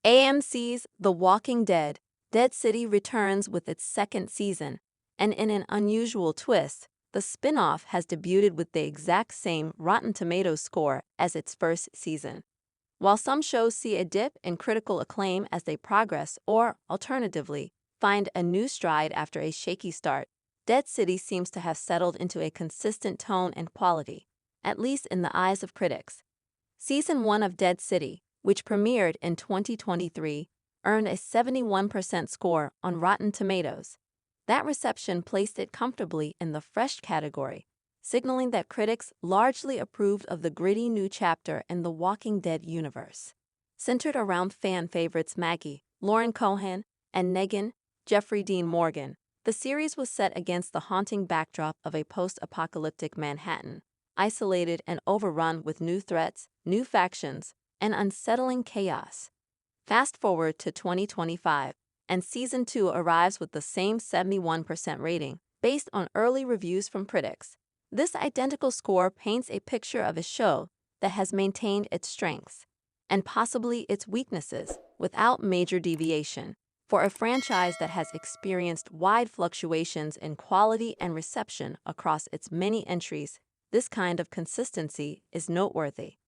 AMC's The Walking Dead, Dead City returns with its second season, and in an unusual twist, the spin-off has debuted with the exact same Rotten Tomatoes score as its first season. While some shows see a dip in critical acclaim as they progress or, alternatively, find a new stride after a shaky start, Dead City seems to have settled into a consistent tone and quality, at least in the eyes of critics. Season 1 of Dead City, which premiered in 2023, earned a 71% score on Rotten Tomatoes. That reception placed it comfortably in the fresh category, signaling that critics largely approved of the gritty new chapter in the Walking Dead universe. Centered around fan favorites Maggie, Lauren Cohan, and Negan, Jeffrey Dean Morgan, the series was set against the haunting backdrop of a post-apocalyptic Manhattan, isolated and overrun with new threats, new factions, and unsettling chaos. Fast forward to 2025, and Season 2 arrives with the same 71% rating, based on early reviews from critics. This identical score paints a picture of a show that has maintained its strengths, and possibly its weaknesses, without major deviation. For a franchise that has experienced wide fluctuations in quality and reception across its many entries, this kind of consistency is noteworthy.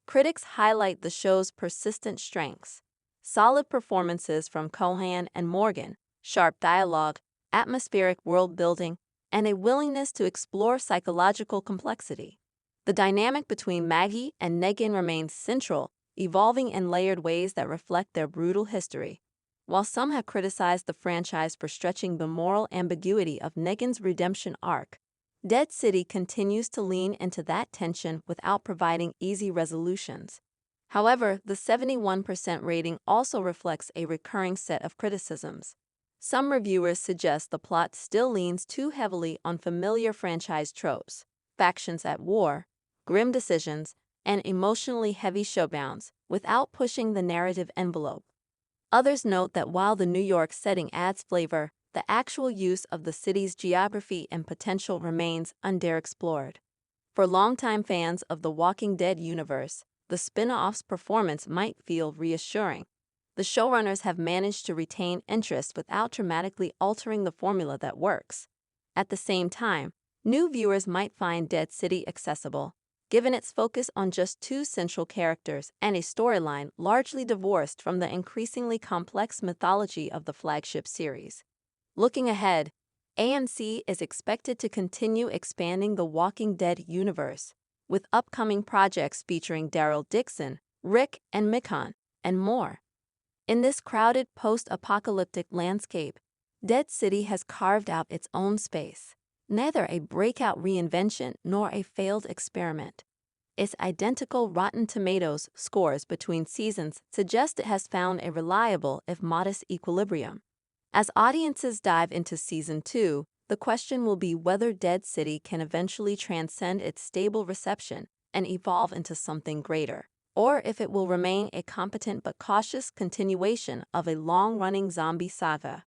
Critics highlight the show's persistent strengths: solid performances from Cohan and Morgan, sharp dialogue, atmospheric world building, and a willingness to explore psychological complexity. The dynamic between Maggie and Negan remains central, evolving in layered ways that reflect their brutal history. While some have criticized the franchise for stretching the moral ambiguity of Negan's redemption arc, Dead City continues to lean into that tension without providing easy resolutions. However, the 71% rating also reflects a recurring set of criticisms. Some reviewers suggest the plot still leans too heavily on familiar franchise tropes: factions at war, grim decisions, and emotionally heavy showdowns, without pushing the narrative envelope. Others note that while the New York setting adds flavor, the actual use of the city's geography and potential remains underexplored. For longtime fans of the Walking Dead universe, the spin-off's performance might feel reassuring. The showrunners have managed to retain interest without dramatically altering the formula that works. At the same time, new viewers might find Dead City accessible, given its focus on just two central characters and a storyline largely divorced from the increasingly complex mythology of the flagship series. Looking ahead, AMC is expected to continue expanding the Walking Dead universe, with upcoming projects featuring Daryl Dixon, Rick and Michonne, and more. In this crowded post-apocalyptic landscape, Dead City has carved out its own space. Neither a breakout reinvention nor a failed experiment. Its identical Rotten Tomatoes scores between seasons suggest it has found a reliable, if modest, equilibrium. As audiences dive into Season 2, the question will be whether Dead City can eventually transcend its stable reception and evolve into something greater, or if it will remain a competent but cautious continuation of a long-running zombie saga.